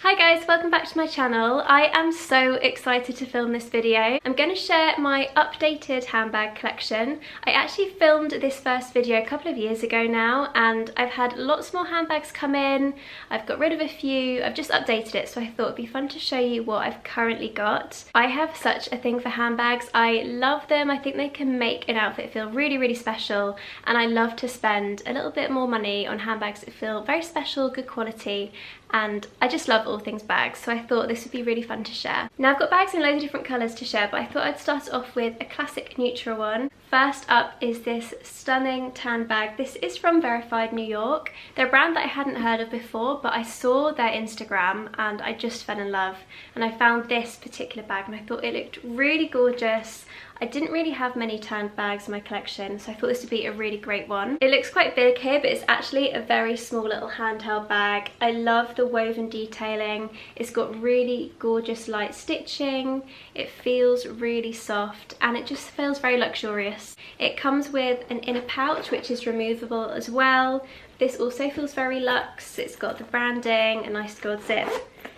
Hi guys, welcome back to my channel. I am so excited to film this video. I'm going to share my updated handbag collection. I actually filmed this first video a couple of years ago now and I've had lots more handbags come in. I've got rid of a few, I've just updated it, so I thought it'd be fun to show you what I've currently got. I have such a thing for handbags. I love them. I think they can make an outfit feel really special, and I love to spend a little bit more money on handbags that feel very special, good quality, and I just love all things bags, so I thought this would be really fun to share. Now I've got bags in loads of different colours to share, but I thought I'd start off with a classic neutral one. First up is this stunning tan bag. This is from Verified New York. They're a brand that I hadn't heard of before, but I saw their Instagram and I just fell in love, and I found this particular bag and I thought it looked really gorgeous. I didn't really have many tanned bags in my collection, so I thought this would be a really great one. It looks quite big here, but it's actually a very small little handheld bag. I love the woven detailing. It's got really gorgeous light stitching. It feels really soft and it just feels very luxurious. It comes with an inner pouch which is removable as well. This also feels very luxe. It's got the branding, a nice gold zip.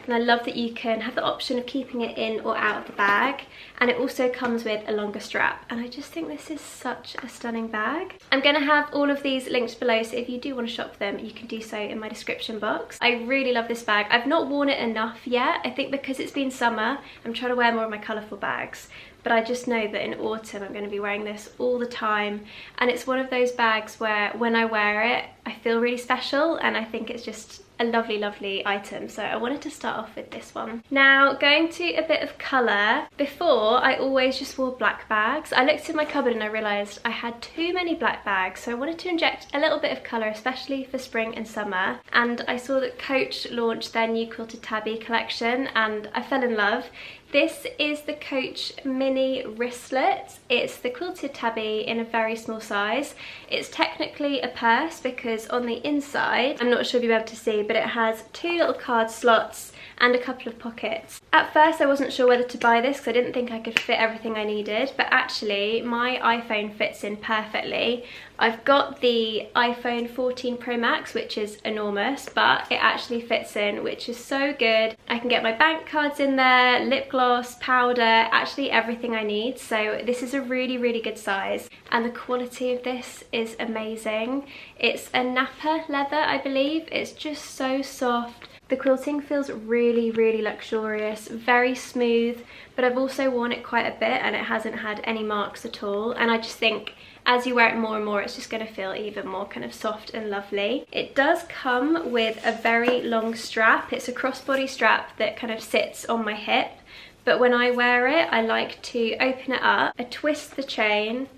And I love that you can have the option of keeping it in or out of the bag, and it also comes with a longer strap, and I just think this is such a stunning bag. I'm going to have all of these linked below, so if you do want to shop them you can do so in my description box. I really love this bag. I've not worn it enough yet. I think because it's been summer I'm trying to wear more of my colourful bags, but I just know that in autumn I'm going to be wearing this all the time, and it's one of those bags where when I wear it I feel really special, and I think it's just a lovely item, so I wanted to start off with this one. Now going to a bit of colour. Before I always just wore black bags. I looked in my cupboard and I realised I had too many black bags, so I wanted to inject a little bit of colour, especially for spring and summer, and I saw that Coach launched their new quilted tabby collection and I fell in love. This is the Coach mini wristlet. It's the quilted tabby in a very small size. It's technically a purse because on the inside, I'm not sure if you'll be able to see, but it has two little card slots and a couple of pockets. At first I wasn't sure whether to buy this because I didn't think I could fit everything I needed, but actually my iPhone fits in perfectly. I've got the iPhone 14 Pro Max, which is enormous, but it actually fits in, which is so good. I can get my bank cards in there, lip gloss, powder, actually everything I need. So this is a really good size, and the quality of this is amazing. It's a nappa leather, I believe. It's just so soft. The quilting feels really luxurious, very smooth, but I've also worn it quite a bit and it hasn't had any marks at all, and I just think as you wear it more and more it's just going to feel even more kind of soft and lovely. It does come with a very long strap. It's a crossbody strap that kind of sits on my hip, but when I wear it I like to open it up, I twist the chain,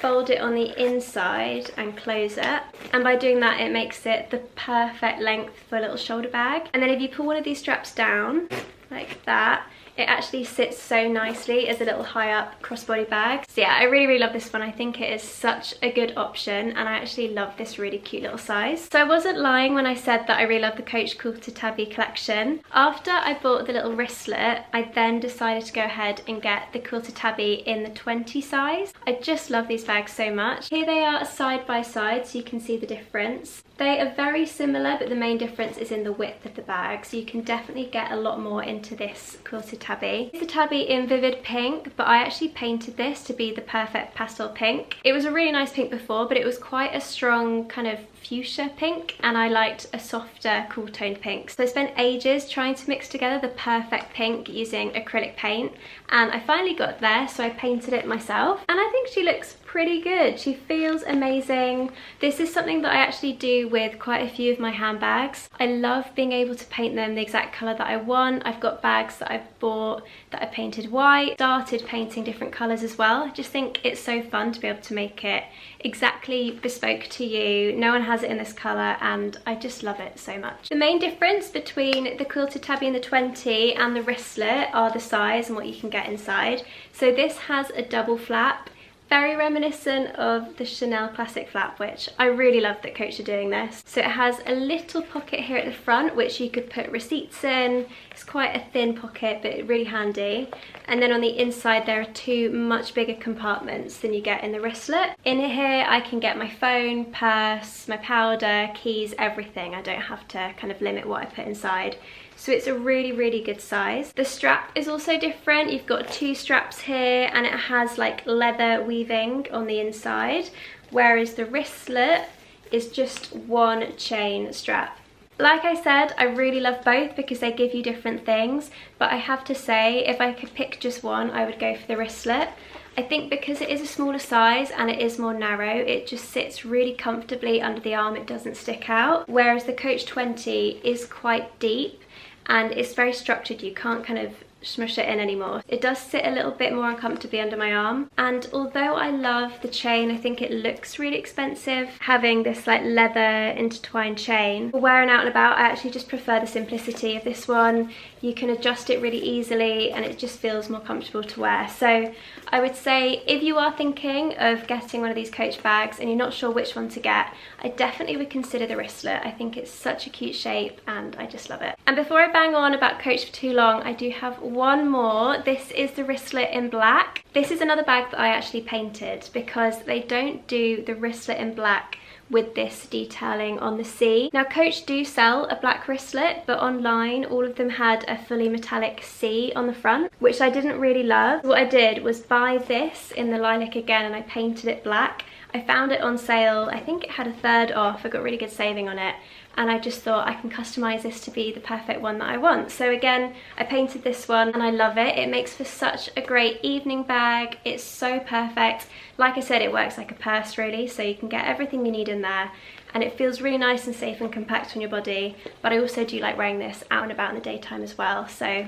fold it on the inside and close it, and by doing that it makes it the perfect length for a little shoulder bag. And then if you pull one of these straps down like that, it actually sits so nicely as a little high up crossbody bag. So yeah, I really love this one. I think it is such a good option, and I actually love this really cute little size. So I wasn't lying when I said that I really love the Coach quilted tabby collection. After I bought the little wristlet, I then decided to go ahead and get the quilted tabby in the 20 size. I just love these bags so much. Here they are side by side so you can see the difference. They are very similar, but the main difference is in the width of the bag, so you can definitely get a lot more into this quilted tabby. It's a tabby in vivid pink, but I actually painted this to be the perfect pastel pink. It was a really nice pink before, but it was quite a strong kind of fuchsia pink, and I liked a softer cool toned pink. So I spent ages trying to mix together the perfect pink using acrylic paint, and I finally got there, so I painted it myself, and I think she looks pretty good. She feels amazing. This is something that I actually do with quite a few of my handbags. I love being able to paint them the exact colour that I want. I've got bags that I've bought that I painted white, started painting different colours as well. I just think it's so fun to be able to make it exactly bespoke to you. No one has it in this colour and I just love it so much. The main difference between the quilted tabby in the 20 and the wristlet are the size and what you can get inside. So this has a double flap, very reminiscent of the Chanel classic flap, which I really love that Coach are doing this. So it has a little pocket here at the front which you could put receipts in. It's quite a thin pocket but really handy, and then on the inside there are two much bigger compartments than you get in the wristlet. In here I can get my phone, purse, my powder, keys, everything. I don't have to kind of limit what I put inside. so it's a really good size. The strap is also different. You've got 2 straps here, and it has like leather weaving on the inside, whereas the wristlet is just 1 chain strap. Like I said, I really love both because they give you different things, but I have to say, if I could pick just one, I would go for the wristlet. I think because it is a smaller size and it is more narrow, it just sits really comfortably under the arm, it doesn't stick out. Whereas the Coach 20 is quite deep and it's very structured, you can't kind of smush it in anymore. It does sit a little bit more uncomfortably under my arm, and although I love the chain, I think it looks really expensive having this like leather intertwined chain. For wearing out and about, I actually just prefer the simplicity of this one. You can adjust it really easily and it just feels more comfortable to wear. So I would say if you are thinking of getting one of these Coach bags and you're not sure which one to get, I definitely would consider the wristlet. I think it's such a cute shape and I just love it. And before I bang on about Coach for too long, I do have one more. This is the wristlet in black. This is another bag that I actually painted because they don't do the wristlet in black with this detailing on the C. Now Coach do sell a black wristlet, but online all of them had a fully metallic C on the front, which I didn't really love. What I did was buy this in the lilac again and I painted it black. I found it on sale, I think it had a third off, I got really good saving on it, and I just thought I can customise this to be the perfect one that I want. So again, I painted this one and I love it. It makes for such a great evening bag. It's so perfect. Like I said, it works like a purse really, so you can get everything you need in there, and it feels really nice and safe and compact on your body. But I also do like wearing this out and about in the daytime as well. So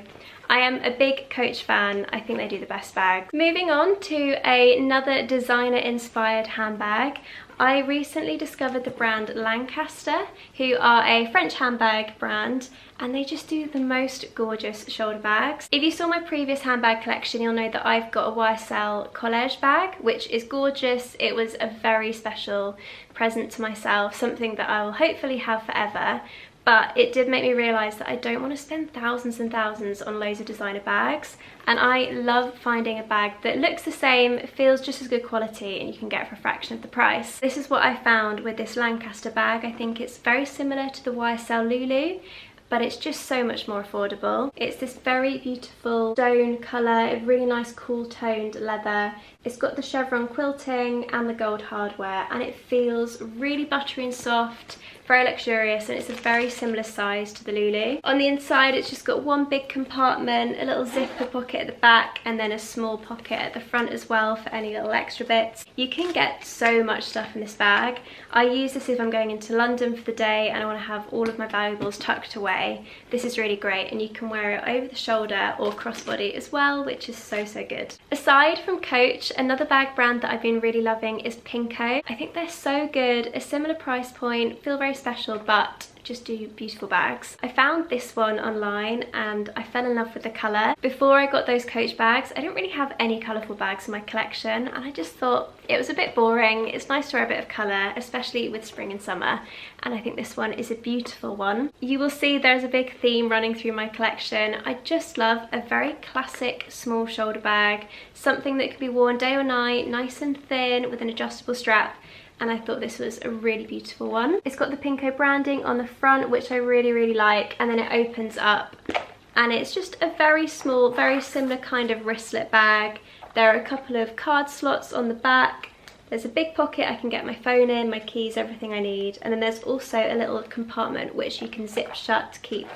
I am a big Coach fan. I think they do the best bags. Moving on to another designer inspired handbag. I recently discovered the brand Lancaster, who are a French handbag brand, and they just do the most gorgeous shoulder bags. If you saw my previous handbag collection, you'll know that I've got a YSL collage bag, which is gorgeous. It was a very special present to myself, something that I will hopefully have forever. But it did make me realise that I don't want to spend thousands and thousands on loads of designer bags, and I love finding a bag that looks the same, feels just as good quality, and you can get it for a fraction of the price. This is what I found with this Lancaster bag. I think it's very similar to the YSL Lulu, but it's just so much more affordable. It's this very beautiful stone colour, a really nice cool toned leather. It's got the chevron quilting and the gold hardware, and it feels really buttery and soft, very luxurious, and it's a very similar size to the Lulu. On the inside, it's just got one big compartment, a little zipper pocket at the back, and then a small pocket at the front as well for any little extra bits. You can get so much stuff in this bag. I use this if I'm going into London for the day and I want to have all of my valuables tucked away. This is really great, and you can wear it over the shoulder or crossbody as well, which is so good. Aside from Coach, another bag brand that I've been really loving is Pinko. I think they're so good, a similar price point, feel very special, but just do beautiful bags. I found this one online and I fell in love with the colour. Before I got those Coach bags, I didn't really have any colourful bags in my collection, and I just thought it was a bit boring. It's nice to wear a bit of colour, especially with spring and summer, and I think this one is a beautiful one. You will see there's a big theme running through my collection. I just love a very classic small shoulder bag, something that can be worn day or night, nice and thin with an adjustable strap, and I thought this was a really beautiful one. It's got the Pinko branding on the front, which I really like, and then it opens up and it's just a very small, very similar kind of wristlet bag. There are a couple of card slots on the back. There's a big pocket I can get my phone in, my keys, everything I need, and then there's also a little compartment which you can zip shut to keep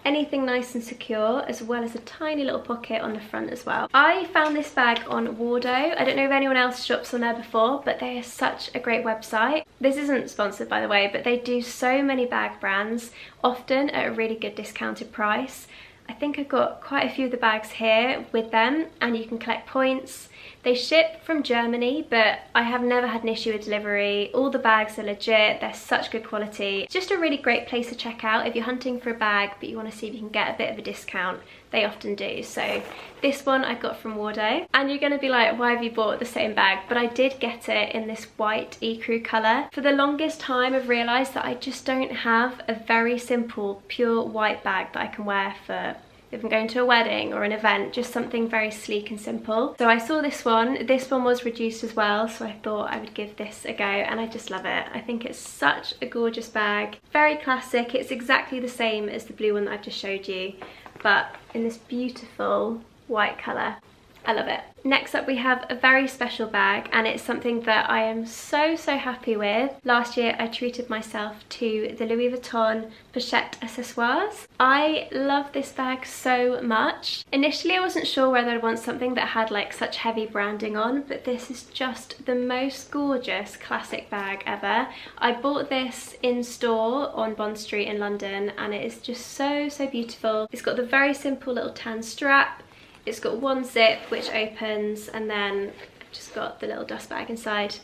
anything nice and secure, as well as a tiny little pocket on the front as well. I found this bag on Wardo. I don't know if anyone else shops on there before, but they are such a great website. This isn't sponsored, by the way, but they do so many bag brands, often at a really good discounted price. I think I've got quite a few of the bags here with them, and you can collect points. They ship from Germany, but I have never had an issue with delivery. All the bags are legit, they're such good quality. It's just a really great place to check out if you're hunting for a bag but you want to see if you can get a bit of a discount. They often do. So this one I got from Wardo, and you're going to be like, why have you bought the same bag? But I did get it in this white ecru colour. For the longest time I've realised that I just don't have a very simple pure white bag that I can wear for if I'm going to a wedding or an event, just something very sleek and simple. So I saw this one. This one was reduced as well, so I thought I would give this a go, and I just love it. I think it's such a gorgeous bag. Very classic. It's exactly the same as the blue one that I've just showed you, but in this beautiful white colour. I love it. Next up we have a very special bag, and it's something that I am so happy with. Last year I treated myself to the Louis Vuitton pochette accessoires. I love this bag so much. Initially I wasn't sure whether I'd want something that had like such heavy branding on, but this is just the most gorgeous classic bag ever. I bought this in store on Bond Street in London, and it is just so beautiful. It's got the very simple little tan strap. It's got one zip which opens, and then I've just got the little dust bag inside.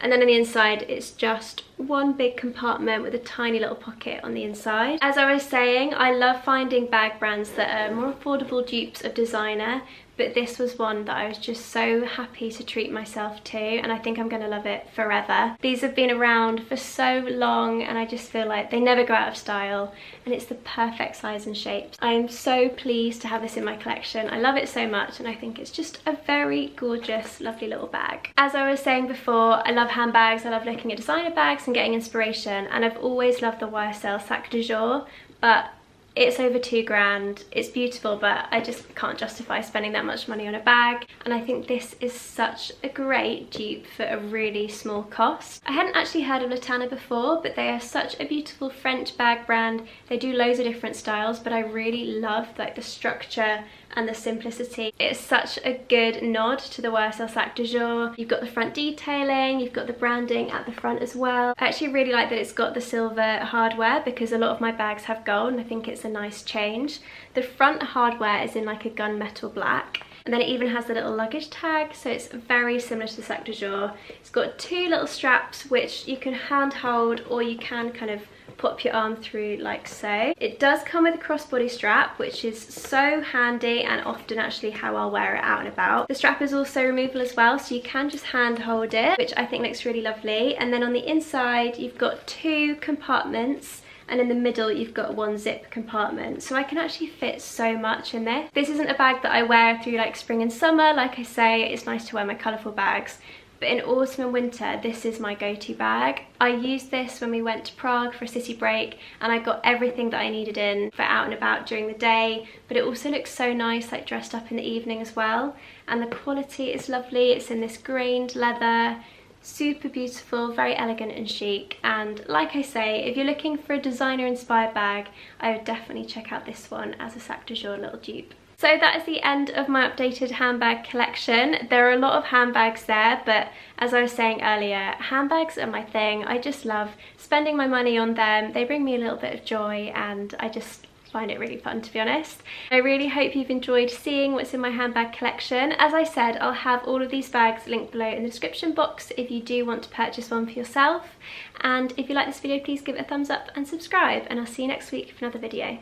And then on the inside it's just one big compartment with a tiny little pocket on the inside. As I was saying, I love finding bag brands that are more affordable dupes of designer, but this was one that I was just so happy to treat myself to, and I think I'm going to love it forever. These have been around for so long, and I just feel like they never go out of style, and it's the perfect size and shape. I am so pleased to have this in my collection. I love it so much, and I think it's just a very gorgeous, lovely little bag. As I was saying before, I love handbags. I love looking at designer bags and getting inspiration, and I've always loved the YSL Sac de Jour, but it's over £2 It's beautiful, but I just can't justify spending that much money on a bag, and I think this is such a great dupe for a really small cost. I hadn't actually heard of Latana before, but they are such a beautiful French bag brand. They do loads of different styles, but I really love like the structure and the simplicity. It's such a good nod to the YSL Sac de Jour. You've got the front detailing, you've got the branding at the front as well. I actually really like that it's got the silver hardware, because a lot of my bags have gold, and I think it's a nice change. The front hardware is in like a gunmetal black, and then it even has the little luggage tag, so it's very similar to the Sac de Jour. It's got two little straps which you can hand hold, or you can kind of pop your arm through like so. It does come with a crossbody strap, which is so handy and often actually how I'll wear it out and about. The strap is also removable as well, so you can just hand hold it, which I think looks really lovely. And then on the inside you've got two compartments, and in the middle you've got one zip compartment, so I can actually fit so much in this. This isn't a bag that I wear through like spring and summer. Like I say, it's nice to wear my colourful bags, but in autumn and winter this is my go-to bag. I used this when we went to Prague for a city break, and I got everything that I needed in for out and about during the day, but it also looks so nice like dressed up in the evening as well, and the quality is lovely. It's in this grained leather, super beautiful, very elegant and chic, and like I say, if you're looking for a designer inspired bag, I would definitely check out this one as a Sac de Jour little dupe. So that is the end of my updated handbag collection. There are a lot of handbags there, but as I was saying earlier, handbags are my thing. I just love spending my money on them. They bring me a little bit of joy, and I just find it really fun, to be honest. I really hope you've enjoyed seeing what's in my handbag collection. As I said, I'll have all of these bags linked below in the description box if you do want to purchase one for yourself. And if you like this video, please give it a thumbs up and subscribe, and I'll see you next week for another video.